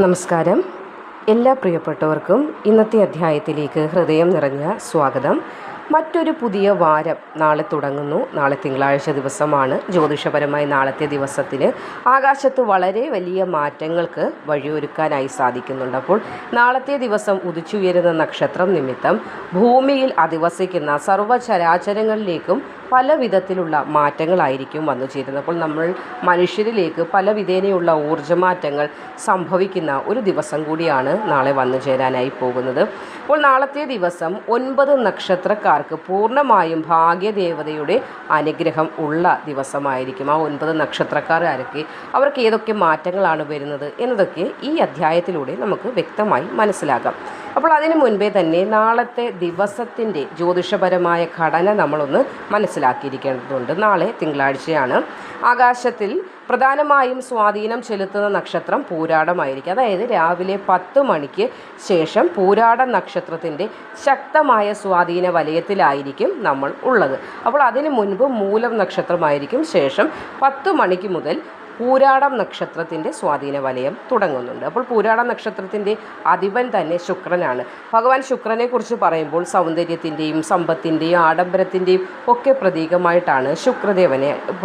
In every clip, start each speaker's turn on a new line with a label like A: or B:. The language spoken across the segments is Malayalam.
A: നമസ്കാരം. എല്ലാ പ്രിയപ്പെട്ടവർക്കും ഇന്നത്തെ അധ്യായത്തിലേക്ക് ഹൃദയം നിറഞ്ഞ സ്വാഗതം. മറ്റൊരു പുതിയ വാരം നാളെ തുടങ്ങുന്നു. നാളെ തിങ്കളാഴ്ച ദിവസമാണ്. ജ്യോതിഷപരമായി നാളത്തെ ദിവസത്തിന് ആകാശത്ത് വളരെ വലിയ മാറ്റങ്ങൾക്ക് വഴിയൊരുക്കാനായി സാധിക്കുന്നുണ്ട്. അപ്പോൾ നാളത്തെ ദിവസം ഉദിച്ചുയരുന്ന നക്ഷത്രം നിമിത്തം ഭൂമിയിൽ അധിവസിക്കുന്ന സർവ്വചരാചരങ്ങളിലേക്കും പല വിധത്തിലുള്ള മാറ്റങ്ങളായിരിക്കും വന്നു ചേരുന്നത്. അപ്പോൾ നമ്മൾ മനുഷ്യരിലേക്ക് പല വിധേനയുള്ള ഊർജ്ജമാറ്റങ്ങൾ സംഭവിക്കുന്ന ഒരു ദിവസം കൂടിയാണ് നാളെ വന്നു ചേരാനായി പോകുന്നത്. അപ്പോൾ നാളത്തെ ദിവസം 9 നക്ഷത്രക്കാർക്ക് പൂർണ്ണമായും ഭാഗ്യദേവതയുടെ അനുഗ്രഹം ഉള്ള ദിവസമായിരിക്കും. ആ 9 നക്ഷത്രക്കാർ ആരൊക്കെ, അവർക്ക് ഏതൊക്കെ മാറ്റങ്ങളാണ് വരുന്നത് എന്നതൊക്കെ ഈ അധ്യായത്തിലൂടെ നമുക്ക് വ്യക്തമായി മനസ്സിലാക്കാം. അപ്പോൾ അതിനു മുൻപേ തന്നെ നാളത്തെ ദിവസത്തിൻ്റെ ജ്യോതിഷപരമായ ഘടന നമ്മളൊന്ന് മനസ്സിലാക്കിയിരിക്കേണ്ടതുണ്ട്. നാളെ തിങ്കളാഴ്ചയാണ്. ആകാശത്തിൽ പ്രധാനമായും സ്വാധീനം ചെലുത്തുന്ന നക്ഷത്രം പൂരാടമായിരിക്കും. അതായത് രാവിലെ 10 മണിക്ക് ശേഷം പൂരാട നക്ഷത്രത്തിൻ്റെ ശക്തമായ സ്വാധീന വലയത്തിലായിരിക്കും നമ്മൾ ഉള്ളത്. അപ്പോൾ അതിനു മുൻപ് മൂലം നക്ഷത്രമായിരിക്കും. ശേഷം 10 മണിക്ക് മുതൽ പൂരാടം നക്ഷത്രത്തിൻ്റെ സ്വാധീന വലയം തുടങ്ങുന്നുണ്ട്. അപ്പോൾ പൂരാട നക്ഷത്രത്തിൻ്റെ അധിപൻ തന്നെ ശുക്രനാണ്. ഭഗവാൻ ശുക്രനെക്കുറിച്ച് പറയുമ്പോൾ സൗന്ദര്യത്തിൻ്റെയും സമ്പത്തിൻ്റെയും ആഡംബരത്തിൻ്റെയും ഒക്കെ പ്രതീകമായിട്ടാണ്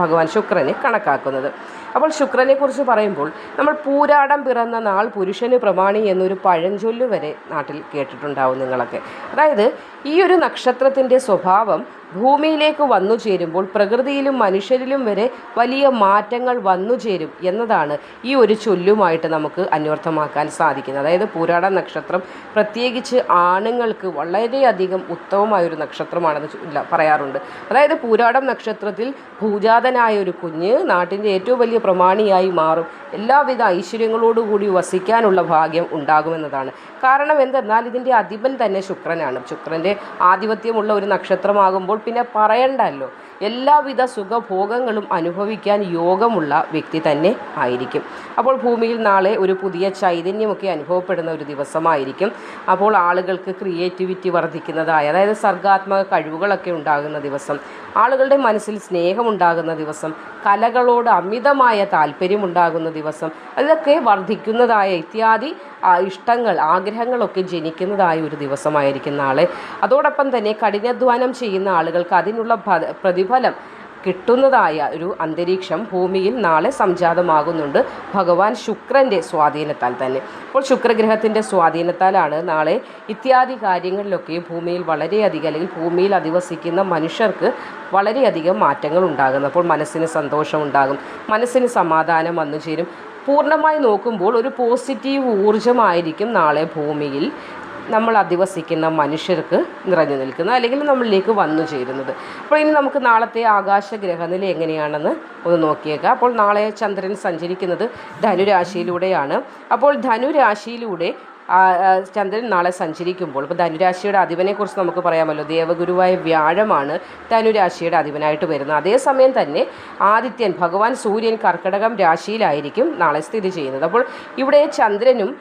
A: ഭഗവാൻ ശുക്രനെ കണക്കാക്കുന്നത്. അപ്പോൾ ശുക്രനെക്കുറിച്ച് പറയുമ്പോൾ നമ്മൾ പൂരാടം പിറന്ന നാൾ പുരുഷന് പ്രമാണി എന്നൊരു പഴഞ്ചൊല്ല് വരെ നാട്ടിൽ കേട്ടിട്ടുണ്ടാവും നിങ്ങളൊക്കെ. അതായത് ഈ ഒരു നക്ഷത്രത്തിൻ്റെ സ്വഭാവം ഭൂമിയിലേക്ക് വന്നു ചേരുമ്പോൾ പ്രകൃതിയിലും മനുഷ്യരിലും വരെ വലിയ മാറ്റങ്ങൾ വന്നു ചേരും എന്നതാണ് ഈ ഒരു ചൊല്ലുമായിട്ട് നമുക്ക് അന്വർത്ഥമാക്കാൻ സാധിക്കുന്നത്. അതായത് പൂരാട നക്ഷത്രം പ്രത്യേകിച്ച് ആണുങ്ങൾക്ക് വളരെയധികം ഉത്തമമായൊരു നക്ഷത്രമാണെന്ന് പറയാറുണ്ട്. അതായത് പൂരാടം നക്ഷത്രത്തിൽ ഭൂജാതനായ ഒരു കുഞ്ഞ് നാട്ടിൻ്റെ ഏറ്റവും വലിയ പ്രമാണിയായി മാറും. എല്ലാവിധ ഐശ്വര്യങ്ങളോടുകൂടി വസിക്കാനുള്ള ഭാഗ്യം ഉണ്ടാകുമെന്നതാണ്. കാരണം എന്തെന്നാൽ ഇതിൻ്റെ അധിപൻ തന്നെ ശുക്രനാണ്. ശുക്രൻ്റെ ആധിപത്യമുള്ള ഒരു നക്ഷത്രമാകുമ്പോൾ പിന്നെ പറയണ്ടല്ലോ, എല്ലാവിധ സുഖഭോഗങ്ങളും അനുഭവിക്കാൻ യോഗമുള്ള വ്യക്തി തന്നെ ആയിരിക്കും. അപ്പോൾ ഭൂമിയിൽ നാളെ ഒരു പുതിയ ചൈതന്യമൊക്കെ അനുഭവപ്പെടുന്ന ഒരു ദിവസമായിരിക്കും. അപ്പോൾ ആളുകൾക്ക് ക്രിയേറ്റിവിറ്റി വർദ്ധിക്കുന്നതായ, അതായത് സർഗാത്മക കഴിവുകളൊക്കെ ഉണ്ടാകുന്ന ദിവസം, ആളുകളുടെ മനസ്സിൽ സ്നേഹമുണ്ടാകുന്ന ദിവസം, കലകളോട് അമിതമായ താല്പര്യമുണ്ടാകുന്ന ദിവസം, അതൊക്കെ വർദ്ധിക്കുന്നതായ ഇത്യാദി ഇഷ്ടങ്ങൾ, ആഗ്രഹങ്ങളൊക്കെ ജനിക്കുന്നതായ ഒരു ദിവസമായിരിക്കും നാളെ. അതോടൊപ്പം തന്നെ കഠിനാധ്വാനം ചെയ്യുന്ന ആളുകൾക്ക് അതിനുള്ള പ്രതിഫലം കിട്ടുന്നതായ ഒരു അന്തരീക്ഷം ഭൂമിയിൽ നാളെ സംജാതമാകുന്നുണ്ട് ഭഗവാൻ ശുക്രൻ്റെ സ്വാധീനത്താൽ തന്നെ. അപ്പോൾ ശുക്രഗ്രഹത്തിൻ്റെ സ്വാധീനത്താലാണ് നാളെ ഇത്യാദി കാര്യങ്ങളിലൊക്കെ ഭൂമിയിൽ വളരെയധികം, അല്ലെങ്കിൽ ഭൂമിയിൽ അധിവസിക്കുന്ന മനുഷ്യർക്ക് വളരെയധികം മാറ്റങ്ങൾ ഉണ്ടാകുന്നത്. അപ്പോൾ മനസ്സിന് സന്തോഷമുണ്ടാകും, മനസ്സിന് സമാധാനം വന്നു ചേരും. പൂർണ്ണമായി നോക്കുമ്പോൾ ഒരു പോസിറ്റീവ് ഊർജ്ജമായിരിക്കും നാളെ ഭൂമിയിൽ നമ്മൾ അധിവസിക്കുന്ന മനുഷ്യർക്ക് നിറഞ്ഞു നിൽക്കുന്നത്, അല്ലെങ്കിൽ നമ്മളിലേക്ക് വന്നു ചേരുന്നത്. അപ്പോൾ ഇനി നമുക്ക് നാളത്തെ ആകാശ ഗ്രഹനില എങ്ങനെയാണെന്ന് ഒന്ന് നോക്കിയേക്കാം. അപ്പോൾ നാളെ ചന്ദ്രൻ സഞ്ചരിക്കുന്നത് ധനുരാശിയിലൂടെയാണ്. അപ്പോൾ ധനുരാശിയിലൂടെ ചന്ദ്രൻ നാളെ സഞ്ചരിക്കുമ്പോൾ, ഇപ്പോൾ ധനുരാശിയുടെ അധിപനെക്കുറിച്ച് നമുക്ക് പറയാമല്ലോ, ദേവഗുരുവായ വ്യാഴമാണ് ധനുരാശിയുടെ അധിപനായിട്ട് വരുന്നത്. അതേസമയം തന്നെ ആദിത്യൻ, ഭഗവാൻ സൂര്യൻ കർക്കിടകം രാശിയിലായിരിക്കും നാളെ സ്ഥിതി ചെയ്യുന്നത്. അപ്പോൾ ഇവിടെ ചന്ദ്രനും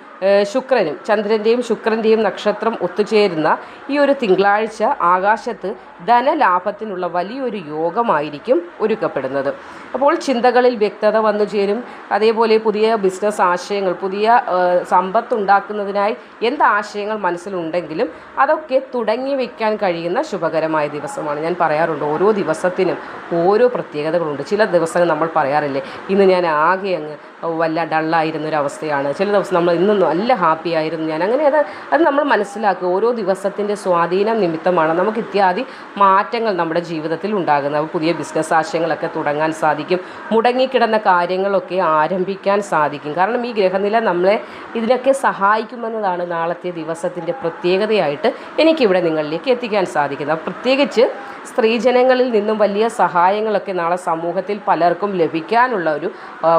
A: ചന്ദ്രൻ്റെയും ശുക്രൻ്റെയും നക്ഷത്രം ഒത്തുചേരുന്ന ഈ ഒരു തിങ്കളാഴ്ച ആകാശത്ത് ധനലാഭത്തിനുള്ള വലിയൊരു യോഗമായിരിക്കും ഒരുക്കപ്പെടുന്നത്. അപ്പോൾ ചിന്തകളിൽ വ്യക്തത വന്നു ചേരും. അതേപോലെ പുതിയ ബിസിനസ് ആശയങ്ങൾ, പുതിയ സമ്പത്തുണ്ടാക്കുന്നതിനായി എന്ത് ആശയങ്ങൾ മനസ്സിലുണ്ടെങ്കിലും അതൊക്കെ തുടങ്ങി വയ്ക്കാൻ കഴിയുന്ന ശുഭകരമായ ദിവസമാണ്. ഞാൻ പറയാറുണ്ട്, ഓരോ ദിവസത്തിനും ഓരോ പ്രത്യേകതകളുണ്ട്. ചില ദിവസങ്ങൾ നമ്മൾ പറയാറില്ലേ, ഇന്ന് ഞാൻ ആകെ അങ്ങ് വല്ല ഡള്ളായിരുന്നൊരവസ്ഥയാണ്, ചില ദിവസം നമ്മൾ ഇന്ന് നല്ല ഹാപ്പി ആയിരുന്നു ഞാൻ, അങ്ങനെ അത് നമ്മൾ മനസ്സിലാക്കുക. ഓരോ ദിവസത്തിൻ്റെ സ്വാധീനം നിമിത്തമാണ് നമുക്ക് ഇത്യാദി മാറ്റങ്ങൾ നമ്മുടെ ജീവിതത്തിൽ ഉണ്ടാകുന്നത്. പുതിയ ബിസിനസ് ആശയങ്ങളൊക്കെ തുടങ്ങാൻ സാധിക്കും, മുടങ്ങിക്കിടന്ന കാര്യങ്ങളൊക്കെ ആരംഭിക്കാൻ സാധിക്കും. കാരണം ഈ ഗ്രഹനില നമ്മളെ ഇതിനൊക്കെ സഹായിക്കുമെന്നതാണ് നാളത്തെ ദിവസത്തിൻ്റെ പ്രത്യേകതയായിട്ട് എനിക്കിവിടെ നിങ്ങളിലേക്ക് എത്തിക്കാൻ സാധിക്കുന്നത്. പ്രത്യേകിച്ച് സ്ത്രീജനങ്ങളിൽ നിന്നും വലിയ സഹായങ്ങളൊക്കെ നാളെ സമൂഹത്തിൽ പലർക്കും ലഭിക്കാനുള്ള ഒരു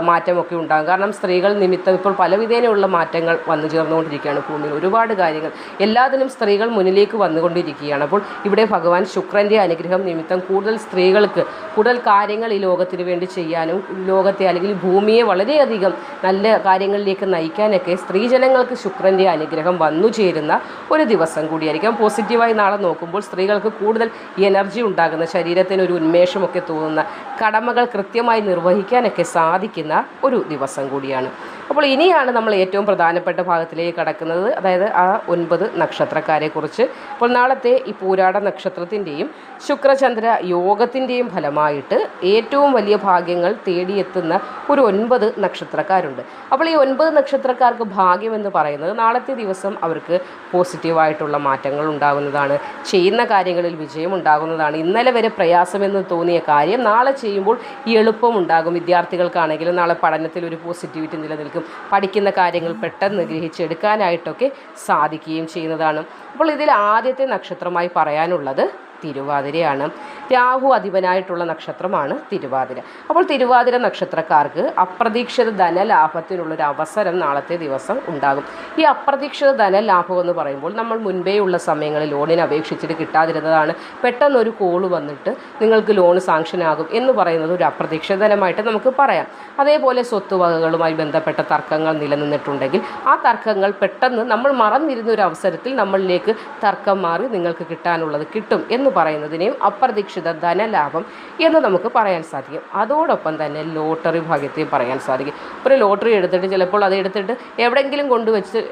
A: മാറ്റമൊക്കെ ഉണ്ടാകും. കാരണം സ്ത്രീകൾ നിമിത്തം ഇപ്പോൾ പലവിധേനയുള്ള മാറ്റങ്ങൾ വന്നു ചേർന്നുകൊണ്ടിരിക്കുകയാണ് ഭൂമിയിൽ. ഒരുപാട് കാര്യങ്ങൾ, എല്ലാത്തിനും സ്ത്രീകൾ മുന്നിലേക്ക് വന്നുകൊണ്ടിരിക്കുകയാണ്. അപ്പോൾ ഇവിടെ ഭഗവാൻ ശുക്രൻ്റെ അനുഗ്രഹം നിമിത്തം കൂടുതൽ സ്ത്രീകൾക്ക് കൂടുതൽ കാര്യങ്ങൾ ഈ ലോകത്തിന് വേണ്ടി ചെയ്യാനും ലോകത്തെ, അല്ലെങ്കിൽ ഭൂമിയെ വളരെയധികം നല്ല കാര്യങ്ങളിലേക്ക് നയിക്കാനൊക്കെ സ്ത്രീജനങ്ങൾക്ക് ശുക്രൻ്റെ അനുഗ്രഹം വന്നു ചേരുന്ന ഒരു ദിവസം കൂടിയായിരിക്കും. പോസിറ്റീവായി നാളെ നോക്കുമ്പോൾ സ്ത്രീകൾക്ക് കൂടുതൽ എനർജി ഉണ്ടാകുന്ന, ശരീരത്തിന് ഒരു ഉന്മേഷമൊക്കെ തോന്നുന്ന, കടമകൾ കൃത്യമായി നിർവഹിക്കാനൊക്കെ സാധിക്കുന്ന ഒരു ദിവസം കൂടിയാണ്. അപ്പോൾ ഇനിയാണ് നമ്മൾ ഏറ്റവും പ്രധാനപ്പെട്ട ഭാഗത്തിലേക്ക് കടക്കുന്നത്, അതായത് ആ 9 നക്ഷത്രക്കാരെക്കുറിച്ച്. അപ്പോൾ നാളത്തെ ഈ പൂരാട നക്ഷത്രത്തിൻ്റെയും ശുക്രചന്ദ്ര യോഗത്തിൻ്റെയും ഫലമായിട്ട് ഏറ്റവും വലിയ ഭാഗ്യങ്ങൾ തേടിയെത്തുന്ന ഒരു 9 നക്ഷത്രക്കാരുണ്ട്. അപ്പോൾ ഈ 9 നക്ഷത്രക്കാർക്ക് ഭാഗ്യമെന്ന് പറയുന്നത് നാളത്തെ ദിവസം അവർക്ക് പോസിറ്റീവായിട്ടുള്ള മാറ്റങ്ങൾ ഉണ്ടാകുന്നതാണ്, ചെയ്യുന്ന കാര്യങ്ങളിൽ വിജയം ഉണ്ടാകുന്നതാണ്. ഇന്നലെ വരെ പ്രയാസമെന്ന് തോന്നിയ കാര്യം നാളെ ചെയ്യുമ്പോൾ എളുപ്പമുണ്ടാകും. വിദ്യാർത്ഥികൾക്കാണെങ്കിലും നാളെ പഠനത്തിൽ ഒരു പോസിറ്റിവിറ്റി നിലനിൽക്കും, പഠിക്കുന്ന കാര്യങ്ങൾ പെട്ടെന്ന് ഗ്രഹിച്ചെടുക്കാനായിട്ടൊക്കെ സാധിക്കുകയും ചെയ്യുന്നതാണ്. അപ്പോൾ ഇതിൽ ആദ്യത്തെ നക്ഷത്രമായി പറയാനുള്ളത് തിരുവാതിരയാണ്. രാഹു അധിപനായിട്ടുള്ള നക്ഷത്രമാണ് തിരുവാതിര. അപ്പോൾ തിരുവാതിര നക്ഷത്രക്കാർക്ക് അപ്രതീക്ഷിത ധനലാഭത്തിനുള്ളൊരു അവസരം നാളത്തെ ദിവസം ഉണ്ടാകും. ഈ അപ്രതീക്ഷിത ധനലാഭം എന്ന് പറയുമ്പോൾ നമ്മൾ മുൻപേ ഉള്ള സമയങ്ങളിൽ ലോണിന് അപേക്ഷിച്ചിട്ട് കിട്ടാതിരുന്നതാണ്, പെട്ടെന്നൊരു കോള് വന്നിട്ട് നിങ്ങൾക്ക് ലോൺ സാങ്ഷനാകും എന്ന് പറയുന്നത് ഒരു അപ്രതീക്ഷിത ധനമായിട്ട് നമുക്ക് പറയാം. അതേപോലെ സ്വത്തുവകകളുമായി ബന്ധപ്പെട്ട തർക്കങ്ങൾ നിലനിന്നിട്ടുണ്ടെങ്കിൽ ആ തർക്കങ്ങൾ പെട്ടെന്ന് നമ്മൾ മറന്നിരുന്ന ഒരു അവസരത്തിൽ നമ്മളിലേക്ക് തർക്കം മാറി നിങ്ങൾക്ക് കിട്ടാനുള്ളത് കിട്ടും എന്ന് പറയുന്നതിനെയും അപ്രതീക്ഷിത ധനലാഭം എന്ന് നമുക്ക് പറയാൻ സാധിക്കും. അതോടൊപ്പം തന്നെ ലോട്ടറി ഭാഗ്യത്തെയും പറയാൻ സാധിക്കും. ഒരു ലോട്ടറി എടുത്തിട്ട് ചിലപ്പോൾ അത് എടുത്തിട്ട് എവിടെയെങ്കിലും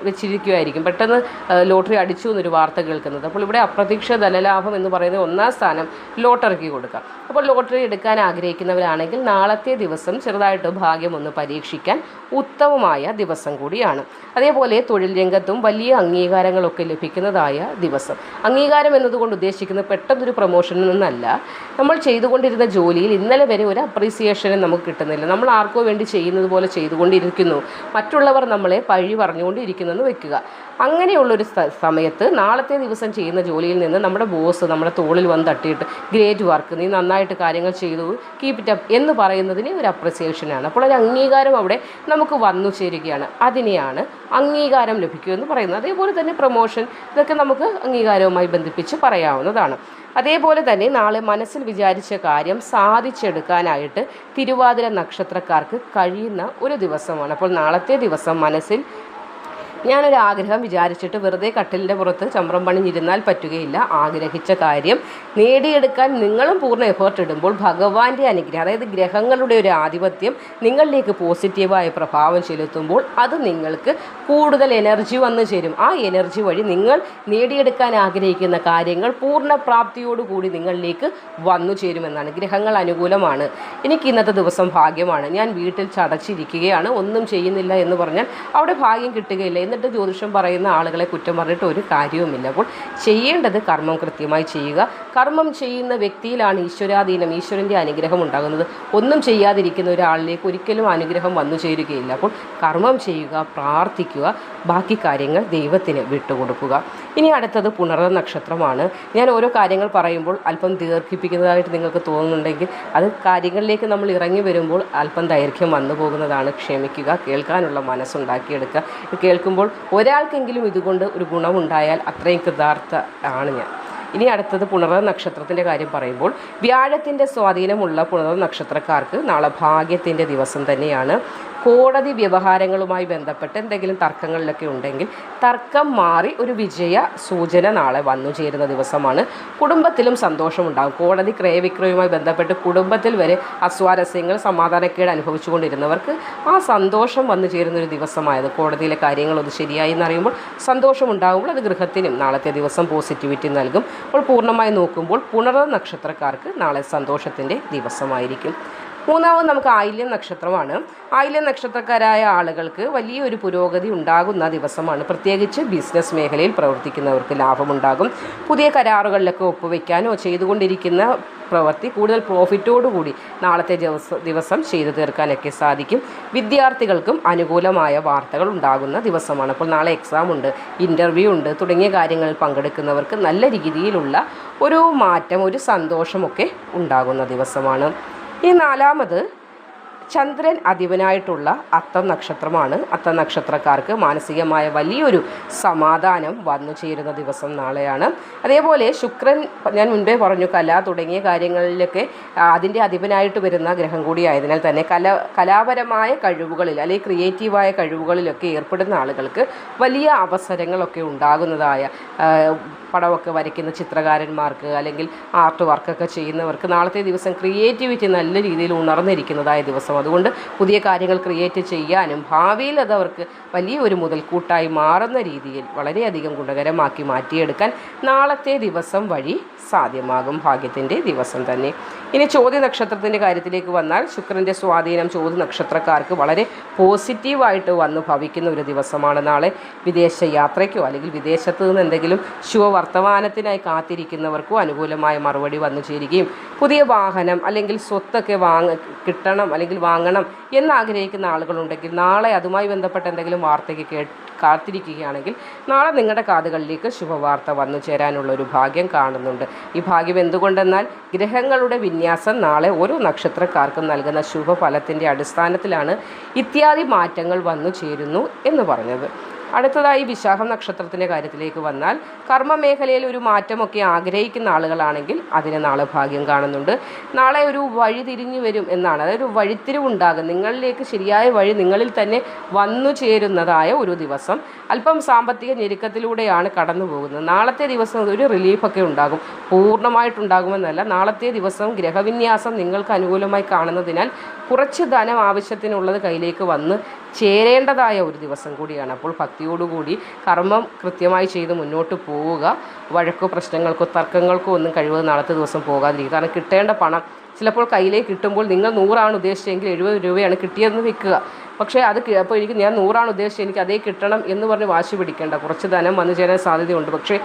A: വെച്ചിരിക്കുമായിരിക്കും, പെട്ടെന്ന് ലോട്ടറി അടിച്ചു എന്നൊരു വാർത്ത കേൾക്കുന്നത്. അപ്പോൾ ഇവിടെ അപ്രതീക്ഷിത ധനലാഭം എന്ന് പറയുന്നത് 1-ാം സ്ഥാനം ലോട്ടറിക്ക് കൊടുക്കാം. അപ്പോൾ ലോട്ടറി എടുക്കാൻ ആഗ്രഹിക്കുന്നവരാണെങ്കിൽ നാളത്തെ ദിവസം ചെറുതായിട്ട് ഭാഗ്യം ഒന്ന് പരീക്ഷിക്കാൻ ഉത്തമമായ ദിവസം കൂടിയാണ്. അതേപോലെ തൊഴിൽ രംഗത്തും വലിയ അംഗീകാരങ്ങളൊക്കെ ലഭിക്കുന്നതായ ദിവസം. അംഗീകാരം എന്നതുകൊണ്ട് ഉദ്ദേശിക്കുന്നത് പെട്ടെന്നൊരു പ്രൊമോഷനിൽ നിന്നല്ല, നമ്മൾ ചെയ്തുകൊണ്ടിരുന്ന ജോലിയിൽ ഇന്നലെ വരെ ഒരു അപ്രീസിയേഷനും നമുക്ക് കിട്ടുന്നില്ല, നമ്മൾ ആർക്കോ വേണ്ടി ചെയ്യുന്നത് പോലെ ചെയ്തുകൊണ്ടിരിക്കുന്നു, മറ്റുള്ളവർ നമ്മളെ പഴി പറഞ്ഞുകൊണ്ടിരിക്കുന്നെന്ന് വെക്കുക. അങ്ങനെയുള്ളൊരു സമയത്ത് നാളത്തെ ദിവസം ചെയ്യുന്ന ജോലിയിൽ നിന്ന് നമ്മുടെ ബോസ് നമ്മുടെ തോളിൽ വന്ന് തട്ടിയിട്ട് ഗ്രേറ്റ് വർക്ക്, നീ നന്നായിട്ട് കാര്യങ്ങൾ ചെയ്തു, കീപ്പ് ഇറ്റ് അപ്പ് എന്ന് പറയുന്നതിന് ഒരു അപ്രിസിയേഷനാണ്. അപ്പോൾ ഒരു അംഗീകാരം അവിടെ നമുക്ക് വന്നു ചേരുകയാണ്, അതിനെയാണ് അംഗീകാരം ലഭിക്കുക എന്ന് പറയുന്നത്. അതേപോലെ തന്നെ പ്രൊമോഷൻ, ഇതൊക്കെ നമുക്ക് അംഗീകാരവുമായി ബന്ധിപ്പിച്ച് പറയാവുന്നതാണ്. അതേപോലെ തന്നെ നാളെ മനസ്സിൽ വിചാരിച്ച കാര്യം സാധിച്ചെടുക്കാനായിട്ട് തിരുവാതിര നക്ഷത്രക്കാർക്ക് കഴിയുന്ന ഒരു ദിവസമാണ്. അപ്പോൾ നാളത്തെ ദിവസം മനസ്സിൽ ഞാനൊരാഗ്രഹം വിചാരിച്ചിട്ട് വെറുതെ കട്ടിലിൻ്റെ പുറത്ത് ചമ്രം പണിഞ്ഞിരുന്നാൽ പറ്റുകയില്ല. ആഗ്രഹിച്ച കാര്യം നേടിയെടുക്കാൻ നിങ്ങളും പൂർണ്ണ എഫേർട്ട് ഇടുമ്പോൾ ഭഗവാന്റെ അനുഗ്രഹം, അതായത് ഗ്രഹങ്ങളുടെ ഒരു ആധിപത്യം നിങ്ങളിലേക്ക് പോസിറ്റീവായ പ്രഭാവം ചെലുത്തുമ്പോൾ അത് നിങ്ങൾക്ക് കൂടുതൽ എനർജി വന്നു ചേരും. ആ എനർജി വഴി നിങ്ങൾ നേടിയെടുക്കാൻ ആഗ്രഹിക്കുന്ന കാര്യങ്ങൾ പൂർണ്ണ പ്രാപ്തിയോടുകൂടി നിങ്ങളിലേക്ക് വന്നു ചേരുമെന്നാണ്. ഗ്രഹങ്ങൾ അനുകൂലമാണ്, എനിക്ക് ഇന്നത്തെ ദിവസം ഭാഗ്യമാണ്, ഞാൻ വീട്ടിൽ ചടച്ചിരിക്കുകയാണ്, ഒന്നും ചെയ്യുന്നില്ല എന്ന് പറഞ്ഞാൽ അവിടെ ഭാഗ്യം കിട്ടുകയില്ല. എന്നിട്ട് ജ്യോതിഷം പറയുന്ന ആളുകളെ കുറ്റം പറഞ്ഞിട്ട് ഒരു കാര്യവുമില്ല. അപ്പോൾ ചെയ്യേണ്ടത് കർമ്മം കൃത്യമായി ചെയ്യുക. കർമ്മം ചെയ്യുന്ന വ്യക്തിയിലാണ് ഈശ്വരാധീനം, ഈശ്വരൻ്റെ അനുഗ്രഹം ഉണ്ടാകുന്നത്. ഒന്നും ചെയ്യാതിരിക്കുന്ന ഒരാളിലേക്ക് ഒരിക്കലും അനുഗ്രഹം വന്നു ചേരുകയില്ല. അപ്പോൾ കർമ്മം ചെയ്യുക, പ്രാർത്ഥിക്കുക, ബാക്കി കാര്യങ്ങൾ ദൈവത്തിന് വിട്ടുകൊടുക്കുക. ഇനി അടുത്തത് പുണർന്ന നക്ഷത്രമാണ്. ഞാൻ ഓരോ കാര്യങ്ങൾ പറയുമ്പോൾ അല്പം ദീർഘിപ്പിക്കുന്നതായിട്ട് നിങ്ങൾക്ക് തോന്നുന്നുണ്ടെങ്കിൽ അത് കാര്യങ്ങളിലേക്ക് നമ്മൾ ഇറങ്ങി വരുമ്പോൾ അല്പം ദൈർഘ്യം വന്നു പോകുന്നതാണ്, ക്ഷമിക്കുക. കേൾക്കാനുള്ള മനസ്സുണ്ടാക്കിയെടുക്കുക. കേൾക്കുമ്പോൾ ഒരാൾക്കെങ്കിലും ഇതുകൊണ്ട് ഒരു ഗുണമുണ്ടായാൽ അത്രയും കൃതാർത്ഥ ആണ് ഞാൻ. ഇനി അടുത്തത് പുണർന്ന നക്ഷത്രത്തിൻ്റെ കാര്യം പറയുമ്പോൾ വ്യാഴത്തിൻ്റെ സ്വാധീനമുള്ള പുണർന്ന നക്ഷത്രക്കാർക്ക് നാളെ ഭാഗ്യത്തിൻ്റെ ദിവസം തന്നെയാണ്. കോടതി വ്യവഹാരങ്ങളുമായി ബന്ധപ്പെട്ട് എന്തെങ്കിലും തർക്കങ്ങളിലൊക്കെ ഉണ്ടെങ്കിൽ തർക്കം മാറി ഒരു വിജയ സൂചന നാളെ വന്നു ചേരുന്ന ദിവസമാണ്. കുടുംബത്തിലും സന്തോഷമുണ്ടാകും. കോടതി ക്രയവിക്രയവുമായി ബന്ധപ്പെട്ട് കുടുംബത്തിൽ വരെ അസ്വാരസ്യങ്ങൾ, സമാധാനക്കേട് അനുഭവിച്ചുകൊണ്ടിരുന്നവർക്ക് ആ സന്തോഷം വന്നു ചേരുന്നൊരു ദിവസമായത്. കോടതിയിലെ കാര്യങ്ങളൊന്ന് ശരിയായി എന്നറിയുമ്പോൾ സന്തോഷമുണ്ടാകുമ്പോൾ അത് ഗൃഹത്തിനും നാളത്തെ ദിവസം പോസിറ്റിവിറ്റി നൽകും. അപ്പോൾ പൂർണ്ണമായി നോക്കുമ്പോൾ പുണർന്ന നക്ഷത്രക്കാർക്ക് നാളെ സന്തോഷത്തിൻ്റെ ദിവസമായിരിക്കും. മൂന്നാമത് നമുക്ക് ആയില്യം നക്ഷത്രമാണ്. ആയില്യം നക്ഷത്രക്കാരായ ആളുകൾക്ക് വലിയൊരു പുരോഗതി ഉണ്ടാകുന്ന ദിവസമാണ്. പ്രത്യേകിച്ച് ബിസിനസ് മേഖലയിൽ പ്രവർത്തിക്കുന്നവർക്ക് ലാഭമുണ്ടാകും. പുതിയ കരാറുകളിലൊക്കെ ഒപ്പുവെക്കാനോ ചെയ്തുകൊണ്ടിരിക്കുന്ന പ്രവൃത്തി കൂടുതൽ പ്രോഫിറ്റോടുകൂടി നാളത്തെ ദിവസം ചെയ്തു തീർക്കാനൊക്കെ സാധിക്കും. വിദ്യാർത്ഥികൾക്കും അനുകൂലമായ വാർത്തകൾ ഉണ്ടാകുന്ന ദിവസമാണ്. അപ്പോൾ നാളെ എക്സാം ഉണ്ട്, ഇൻ്റർവ്യൂ ഉണ്ട് തുടങ്ങിയ കാര്യങ്ങളിൽ പങ്കെടുക്കുന്നവർക്ക് നല്ല രീതിയിലുള്ള ഒരു മാറ്റം, ഒരു സന്തോഷമൊക്കെ ഉണ്ടാകുന്ന ദിവസമാണ്. ഈ നാലാമത് ചന്ദ്രൻ അധിപനായിട്ടുള്ള അത്തം നക്ഷത്രമാണ്. അത്തം നക്ഷത്രക്കാർക്ക് മാനസികമായ വലിയൊരു സമാധാനം വന്നു ചേരുന്ന ദിവസം നാളെയാണ്. അതേപോലെ ശുക്രൻ, ഞാൻ മുൻപേ പറഞ്ഞു, കല തുടങ്ങിയ കാര്യങ്ങളിലൊക്കെ അതിൻ്റെ അധിപനായിട്ട് വരുന്ന ഗ്രഹം കൂടിയായതിനാൽ തന്നെ കലാപരമായ കഴിവുകളിൽ അല്ലെങ്കിൽ ക്രിയേറ്റീവായ കഴിവുകളിലൊക്കെ ഏർപ്പെടുന്ന ആളുകൾക്ക് വലിയ അവസരങ്ങളൊക്കെ ഉണ്ടാകുന്നതായ, പടമൊക്കെ വരയ്ക്കുന്ന ചിത്രകാരന്മാർക്ക് അല്ലെങ്കിൽ ആർട്ട് വർക്കൊക്കെ ചെയ്യുന്നവർക്ക് നാളത്തെ ദിവസം ക്രിയേറ്റിവിറ്റി നല്ല രീതിയിൽ ഉണർന്നിരിക്കുന്നതായ ദിവസമാണ്. അതുകൊണ്ട് പുതിയ കാര്യങ്ങൾ ക്രിയേറ്റ് ചെയ്യാനും ഭാവിയിൽ അത് അവർക്ക് വലിയൊരു മുതൽക്കൂട്ടായി മാറുന്ന രീതിയിൽ വളരെയധികം ഗുണകരമാക്കി മാറ്റിയെടുക്കാൻ നാളത്തെ ദിവസം വഴി സാധ്യമാകും. ഭാഗ്യത്തിൻ്റെ ദിവസം തന്നെ. ഇനി ചോദ്യ നക്ഷത്രത്തിൻ്റെ കാര്യത്തിലേക്ക് വന്നാൽ ശുക്രൻ്റെ സ്വാധീനം ചോദ്യ നക്ഷത്രക്കാർക്ക് വളരെ പോസിറ്റീവായിട്ട് വന്ന് ഭവിക്കുന്ന ഒരു ദിവസമാണ് നാളെ. വിദേശ യാത്രയ്ക്കോ അല്ലെങ്കിൽ വിദേശത്ത് നിന്ന് എന്തെങ്കിലും ശുഭവർത്തമാനത്തിനായി കാത്തിരിക്കുന്നവർക്കോ അനുകൂലമായ മറുപടി വന്നു ചേരുകയും പുതിയ വാഹനം അല്ലെങ്കിൽ സ്വത്തൊക്കെ കിട്ടണം അല്ലെങ്കിൽ വാങ്ങണം എന്നാഗ്രഹിക്കുന്ന ആളുകളുണ്ടെങ്കിൽ നാളെ അതുമായി ബന്ധപ്പെട്ട എന്തെങ്കിലും വാർത്തയ്ക്ക് കാത്തിരിക്കുകയാണെങ്കിൽ നാളെ നിങ്ങളുടെ കാതുകളിലേക്ക് ശുഭവാർത്ത വന്നു ചേരാനുള്ളൊരു ഭാഗ്യം കാണുന്നുണ്ട്. ഈ ഭാഗ്യം എന്തുകൊണ്ടെന്നാൽ ഗ്രഹങ്ങളുടെ വിന്യാസം നാളെ ഓരോ നക്ഷത്രക്കാർക്കും നൽകുന്ന ശുഭഫലത്തിൻ്റെ അടിസ്ഥാനത്തിലാണ് ഇത്യാദി മാറ്റങ്ങൾ വന്നു ചേരുന്നു എന്ന് പറഞ്ഞത്. അടുത്തതായി വിശാഖം നക്ഷത്രത്തിൻ്റെ കാര്യത്തിലേക്ക് വന്നാൽ കർമ്മമേഖലയിൽ ഒരു മാറ്റമൊക്കെ ആഗ്രഹിക്കുന്ന ആളുകളാണെങ്കിൽ അതിന് നാളെ ഭാഗ്യം കാണുന്നുണ്ട്. നാളെ ഒരു വഴി തിരിഞ്ഞു വരും എന്നാണ്, അതായത് ഒരു വഴിത്തിരിവുണ്ടാകും. നിങ്ങളിലേക്ക് ശരിയായ വഴി നിങ്ങളിൽ തന്നെ വന്നു ചേരുന്നതായ ഒരു ദിവസം. അല്പം സാമ്പത്തിക ഞെരുക്കത്തിലൂടെയാണ് കടന്നു പോകുന്നത്. നാളത്തെ ദിവസം ഒരു റിലീഫൊക്കെ ഉണ്ടാകും. പൂർണ്ണമായിട്ടുണ്ടാകുമെന്നല്ല, നാളത്തെ ദിവസം ഗ്രഹവിന്യാസം നിങ്ങൾക്ക് അനുകൂലമായി കാണുന്നതിനാൽ കുറച്ച് ധനം ആവശ്യത്തിനുള്ളത് കയ്യിലേക്ക് വന്ന് ചേരേണ്ടതായ ഒരു ദിവസം കൂടിയാണ്. അപ്പോൾ ഭക്തിയോടുകൂടി കർമ്മം കൃത്യമായി ചെയ്ത് മുന്നോട്ട് പോവുക. വഴക്കോ പ്രശ്നങ്ങൾക്കോ തർക്കങ്ങൾക്കോ ഒന്നും കഴിവത് നാളത്തെ ദിവസം പോകാതിരിക്കുക. കാരണം കിട്ടേണ്ട പണം ചിലപ്പോൾ കയ്യിലേക്ക് കിട്ടുമ്പോൾ നിങ്ങൾ 100 ഉദ്ദേശിച്ചെങ്കിൽ 70 രൂപയാണ് കിട്ടിയതെന്ന് വെക്കുക. പക്ഷേ അത് അപ്പോൾ ഞാൻ 100 ഉദ്ദേശിച്ചത്, എനിക്ക് അതേ കിട്ടണം എന്ന് പറഞ്ഞ് വാശി പിടിക്കേണ്ട. കുറച്ച് ധനം വന്നു ചേരാൻ സാധ്യതയുണ്ട്. പക്ഷേ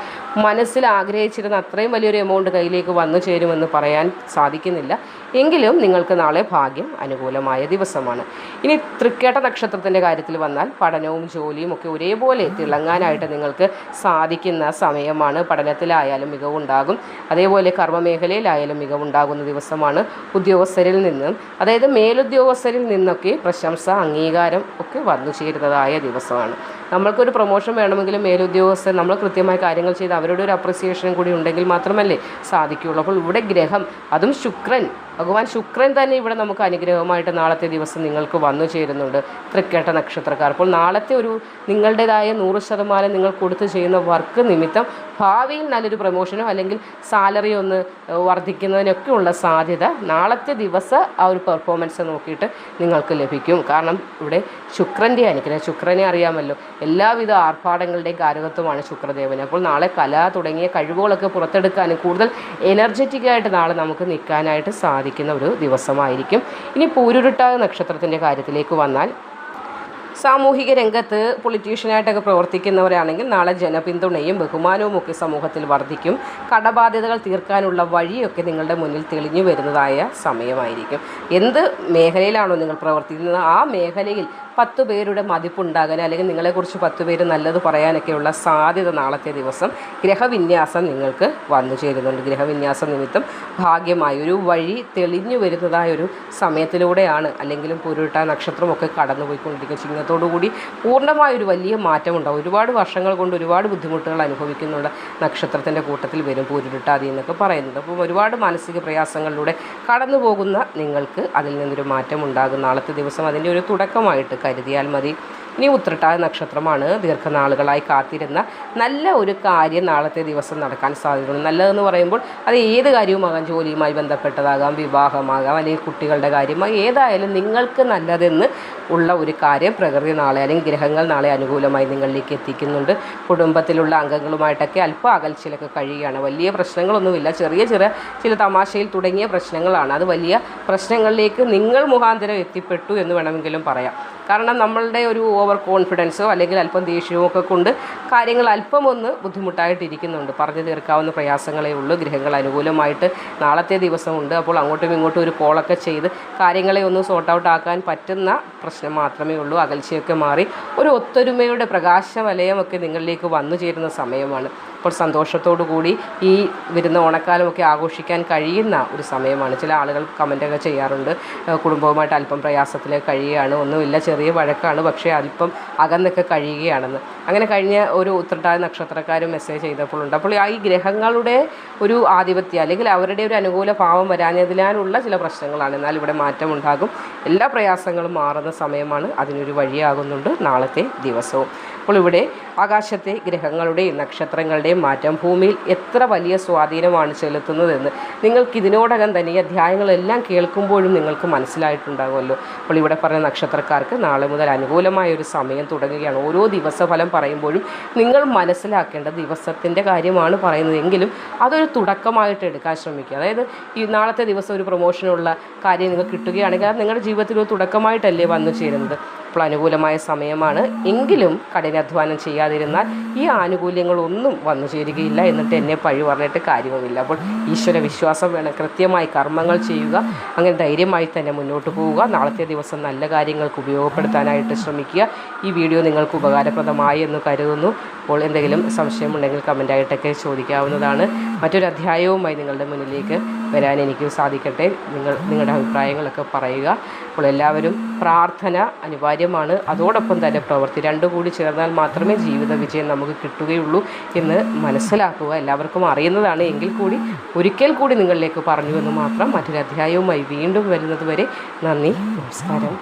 A: മനസ്സിൽ ആഗ്രഹിച്ചിരുന്ന അത്രയും വലിയൊരു എമൗണ്ട് കയ്യിലേക്ക് വന്നു ചേരുമെന്ന് പറയാൻ സാധിക്കുന്നില്ല. എങ്കിലും നിങ്ങൾക്ക് നാളെ ഭാഗ്യം അനുകൂലമായ ദിവസമാണ്. ഇനി തൃക്കേട്ട നക്ഷത്രത്തിൻ്റെ കാര്യത്തിൽ വന്നാൽ പഠനവും ജോലിയും ഒക്കെ ഒരേപോലെ തിളങ്ങാനായിട്ട് നിങ്ങൾക്ക് സാധിക്കുന്ന സമയമാണ്. പഠനത്തിലായാലും മികവുണ്ടാകും, അതേപോലെ കർമ്മമേഖലയിലായാലും മികവുണ്ടാകുന്ന ദിവസമാണ്. ഉദ്യോഗസ്ഥരിൽ നിന്നും, അതായത് മേലുദ്യോഗസ്ഥരിൽ നിന്നൊക്കെ പ്രശംസ അംഗീകാരം ഒക്കെ വന്നു ചേരുന്നതായ ദിവസമാണ്. നമ്മൾക്കൊരു പ്രൊമോഷൻ വേണമെങ്കിലും മേലുദ്യോഗസ്ഥർ നമ്മൾ കൃത്യമായ കാര്യങ്ങൾ ചെയ്ത് അവരുടെ ഒരു അപ്രിസിയേഷനും കൂടി ഉണ്ടെങ്കിൽ മാത്രമല്ലേ സാധിക്കുകയുള്ളൂ. അപ്പോൾ ഇവിടെ ഗ്രഹം, അതും ശുക്രൻ, ഭഗവാൻ ശുക്രൻ തന്നെ ഇവിടെ നമുക്ക് അനുഗ്രഹമായിട്ട് നാളത്തെ ദിവസം നിങ്ങൾക്ക് വന്നു ചേരുന്നുണ്ട് തൃക്കേട്ട നക്ഷത്രക്കാർ. അപ്പോൾ നാളത്തെ ഒരു നിങ്ങളുടേതായ 100% നിങ്ങൾ കൊടുത്ത് ചെയ്യുന്ന വർക്ക് നിമിത്തം ഭാവിയിൽ നല്ലൊരു പ്രൊമോഷനോ അല്ലെങ്കിൽ സാലറി ഒന്ന് വർദ്ധിക്കുന്നതിനൊക്കെയുള്ള സാധ്യത നാളത്തെ ദിവസം ആ ഒരു പെർഫോമൻസ് നോക്കിയിട്ട് നിങ്ങൾക്ക് ലഭിക്കും. കാരണം ഇവിടെ ശുക്രൻ്റെ അനുഗ്രഹം, ശുക്രനെ അറിയാമല്ലോ, എല്ലാവിധ ആർഭാടങ്ങളുടെയും കാരകത്വമാണ് ശുക്രദേവന്. അപ്പോൾ നാളെ കല തുടങ്ങിയ കഴിവുകളൊക്കെ പുറത്തെടുക്കാനും കൂടുതൽ എനർജറ്റിക്കായിട്ട് നാളെ നമുക്ക് നിൽക്കാനായിട്ട് സാധിക്കുന്ന ഒരു ദിവസമായിരിക്കും. ഇനി പൂരുരുട്ടായ നക്ഷത്രത്തിൻ്റെ കാര്യത്തിലേക്ക് വന്നാൽ സാമൂഹിക രംഗത്ത് പൊളിറ്റീഷ്യനായിട്ടൊക്കെ പ്രവർത്തിക്കുന്നവരാണെങ്കിൽ നാളെ ജനപിന്തുണയും ബഹുമാനവും ഒക്കെ സമൂഹത്തിൽ വർദ്ധിക്കും. കടബാധ്യതകൾ തീർക്കാനുള്ള വഴിയൊക്കെ നിങ്ങളുടെ മുന്നിൽ തെളിഞ്ഞു വരുന്നതായ സമയമായിരിക്കും. എന്ത് മേഖലയിലാണോ നിങ്ങൾ പ്രവർത്തിക്കുന്നത് ആ മേഖലയിൽ 10 പേരുടെ മതിപ്പുണ്ടാകാൻ അല്ലെങ്കിൽ നിങ്ങളെക്കുറിച്ച് 10 പേര് നല്ലത് പറയാനൊക്കെയുള്ള സാധ്യത നാളത്തെ ദിവസം ഗ്രഹവിന്യാസം നിങ്ങൾക്ക് വന്നു ചേരുന്നുണ്ട്. ഗ്രഹവിന്യാസം നിമിത്തം ഭാഗ്യമായി ഒരു വഴി തെളിഞ്ഞു വരുന്നതായൊരു സമയത്തിലൂടെയാണ് അല്ലെങ്കിലും പൂരുരുട്ടാ നക്ഷത്രമൊക്കെ കടന്നുപോയിക്കൊണ്ടിരിക്കും. ചിങ്ങത്തോടുകൂടി പൂർണ്ണമായൊരു വലിയ മാറ്റമുണ്ടാകും. ഒരുപാട് വർഷങ്ങൾ കൊണ്ട് ഒരുപാട് ബുദ്ധിമുട്ടുകൾ അനുഭവിക്കുന്നുള്ള നക്ഷത്രത്തിൻ്റെ കൂട്ടത്തിൽ വരും പൂരുരുട്ടാതി എന്നൊക്കെ പറയുന്നത്. അപ്പോൾ ഒരുപാട് മാനസിക പ്രയാസങ്ങളിലൂടെ കടന്നു പോകുന്ന നിങ്ങൾക്ക് അതിൽ നിന്നൊരു മാറ്റം ഉണ്ടാകും. നാളത്തെ ദിവസം അതിൻ്റെ ഒരു തുടക്കമായിട്ട് കരുതിയാൽ മതി. ഇനി ഉത്രട്ടായ നക്ഷത്രമാണ്. ദീർഘനാളുകളായി കാത്തിരുന്ന നല്ല ഒരു കാര്യം നാളത്തെ ദിവസം നടക്കാൻ സാധ്യതയുണ്ട്. നല്ലതെന്ന് പറയുമ്പോൾ അത് ഏത് കാര്യവുമാകാം, ജോലിയുമായി ബന്ധപ്പെട്ടതാകാം, വിവാഹമാകാം, അല്ലെങ്കിൽ കുട്ടികളുടെ കാര്യമാകാം, ഏതായാലും നിങ്ങൾക്ക് നല്ലതെന്ന് ഉള്ള ഒരു കാര്യം പ്രകൃതി നാളെ അല്ലെങ്കിൽ ഗ്രഹങ്ങൾ നാളെ അനുകൂലമായി നിങ്ങളിലേക്ക് എത്തിക്കുന്നുണ്ട്. കുടുംബത്തിലുള്ള അംഗങ്ങളുമായിട്ടൊക്കെ അല്പം അകൽച്ചിലൊക്കെ കഴിയുകയാണ്. വലിയ പ്രശ്നങ്ങളൊന്നുമില്ല, ചെറിയ ചെറിയ ചില തമാശയിൽ തുടങ്ങിയ പ്രശ്നങ്ങളാണ്. അത് വലിയ പ്രശ്നങ്ങളിലേക്ക് നിങ്ങൾ മുഖാന്തരം എത്തിപ്പെട്ടു എന്ന് വേണമെങ്കിലും പറയാം. കാരണം നമ്മളുടെ ഒരു ഓവർ കോൺഫിഡൻസോ അല്ലെങ്കിൽ അല്പം ദേഷ്യവും ഒക്കെ കൊണ്ട് കാര്യങ്ങൾ അല്പം ഒന്ന് ബുദ്ധിമുട്ടായിട്ടിരിക്കുന്നുണ്ട്. പറഞ്ഞു തീർക്കാവുന്ന പ്രയാസങ്ങളേ ഉള്ളൂ. ഗ്രഹങ്ങൾ അനുകൂലമായിട്ട് നാളത്തെ ദിവസമുണ്ട്. അപ്പോൾ അങ്ങോട്ടും ഇങ്ങോട്ടും ഒരു കോളൊക്കെ ചെയ്ത് കാര്യങ്ങളെ ഒന്ന് സോർട്ട് ഔട്ട് ആക്കാൻ പറ്റുന്ന പ്രശ്നം മാത്രമേ ഉള്ളൂ. അകൽച്ചയൊക്കെ മാറി ഒരു ഒത്തൊരുമയുടെ പ്രകാശവലയമൊക്കെ നിങ്ങളിലേക്ക് വന്നു ചേരുന്ന സമയമാണ്. അപ്പോൾ സന്തോഷത്തോടു കൂടി ഈ വരുന്ന ഓണക്കാലമൊക്കെ ആഘോഷിക്കാൻ കഴിയുന്ന ഒരു സമയമാണ്. ചില ആളുകൾ കമൻറ്റൊക്കെ ചെയ്യാറുണ്ട്, കുടുംബവുമായിട്ട് അല്പം പ്രയാസത്തിൽ കഴിയുകയാണ്, ഒന്നുമില്ല, ചെറിയ വഴക്കാണ്, പക്ഷേ അല്പം അകന്നൊക്കെ കഴിയുകയാണെന്ന്. അങ്ങനെ കഴിഞ്ഞ ഒരു ഉത്രട്ടാതി നക്ഷത്രക്കാരും മെസ്സേജ് ചെയ്തപ്പോഴുണ്ട്. അപ്പോൾ ഈ ഗ്രഹങ്ങളുടെ ഒരു ആധിപത്യം അല്ലെങ്കിൽ അവരുടെ ഒരു അനുകൂല ഭാവം വരാഞ്ഞതിനാലുള്ള ചില പ്രശ്നങ്ങളാണ്. എന്നാൽ ഇവിടെ മാറ്റമുണ്ടാകും. എല്ലാ പ്രയാസങ്ങളും മാറുന്ന സമയമാണ്. അതിനൊരു വഴിയാകുന്നുണ്ട് നാളത്തെ ദിവസവും. അപ്പോൾ ഇവിടെ ആകാശത്തെ ഗ്രഹങ്ങളുടെയും നക്ഷത്രങ്ങളുടെയും മാറ്റം ഭൂമിയിൽ എത്ര വലിയ സ്വാധീനമാണ് ചെലുത്തുന്നതെന്ന് നിങ്ങൾക്ക് ഇതിനോടകം തന്നെ ഈ അധ്യായങ്ങളെല്ലാം കേൾക്കുമ്പോഴും നിങ്ങൾക്ക് മനസ്സിലായിട്ടുണ്ടാകുമല്ലോ. അപ്പോൾ ഇവിടെ പറഞ്ഞ നക്ഷത്രക്കാർക്ക് നാളെ മുതൽ അനുകൂലമായ ഒരു സമയം തുടങ്ങുകയാണ്. ഓരോ ദിവസഫലം പറയുമ്പോഴും നിങ്ങൾ മനസ്സിലാക്കേണ്ട ദിവസത്തിൻ്റെ കാര്യമാണ് പറയുന്നത്, എങ്കിലും അതൊരു തുടക്കമായിട്ട് എടുക്കാൻ ശ്രമിക്കുക. അതായത് ഈ നാളത്തെ ദിവസം ഒരു പ്രൊമോഷനുള്ള കാര്യം നിങ്ങൾക്ക് കിട്ടുകയാണെങ്കിൽ അത് നിങ്ങളുടെ ജീവിതത്തിൽ ഒരു തുടക്കമായിട്ടല്ലേ വന്നു ചേരുന്നത്. അപ്പോൾ അനുകൂലമായ സമയമാണ്, എങ്കിലും കഠിനാധ്വാനം ചെയ്യാതിരുന്നാൽ ഈ ആനുകൂല്യങ്ങളൊന്നും വന്നു ചേരുകയില്ല. എന്നിട്ട് എന്നെ പഴി പറഞ്ഞിട്ട് കാര്യവുമില്ല. അപ്പോൾ ഈശ്വര വിശ്വാസം വേണം, കൃത്യമായി കർമ്മങ്ങൾ ചെയ്യുക, അങ്ങനെ ധൈര്യമായി തന്നെ മുന്നോട്ട് പോവുക. നാളത്തെ ദിവസം നല്ല കാര്യങ്ങൾക്ക് ഉപയോഗപ്പെടുത്താനായിട്ട് ശ്രമിക്കുക. ഈ വീഡിയോ നിങ്ങൾക്ക് ഉപകാരപ്രദമായി എന്ന് കരുതുന്നു. അപ്പോൾ എന്തെങ്കിലും സംശയമുണ്ടെങ്കിൽ കമൻ്റായിട്ടൊക്കെ ചോദിക്കാവുന്നതാണ്. മറ്റൊരു അധ്യായവുമായി നിങ്ങളുടെ മുന്നിലേക്ക് വരാൻ എനിക്ക് സാധിക്കട്ടെ. നിങ്ങളുടെ അഭിപ്രായങ്ങളൊക്കെ പറയുക. അപ്പോൾ എല്ലാവരും പ്രാർത്ഥന അനിവാര്യമാണ്, അതോടൊപ്പം തന്നെ പ്രവൃത്തി രണ്ടും കൂടി ചേർന്നാൽ മാത്രമേ ജീവിത വിജയം നമുക്ക് കിട്ടുകയുള്ളൂ എന്ന് മനസ്സിലാക്കുക. എല്ലാവർക്കും അറിയുന്നതാണ്, എങ്കിൽ കൂടി ഒരിക്കൽ കൂടി നിങ്ങളിലേക്ക് പറഞ്ഞു എന്ന് മാത്രം. മറ്റൊരു അധ്യായവുമായി വീണ്ടും വരുന്നത് വരെ നന്ദി, നമസ്കാരം.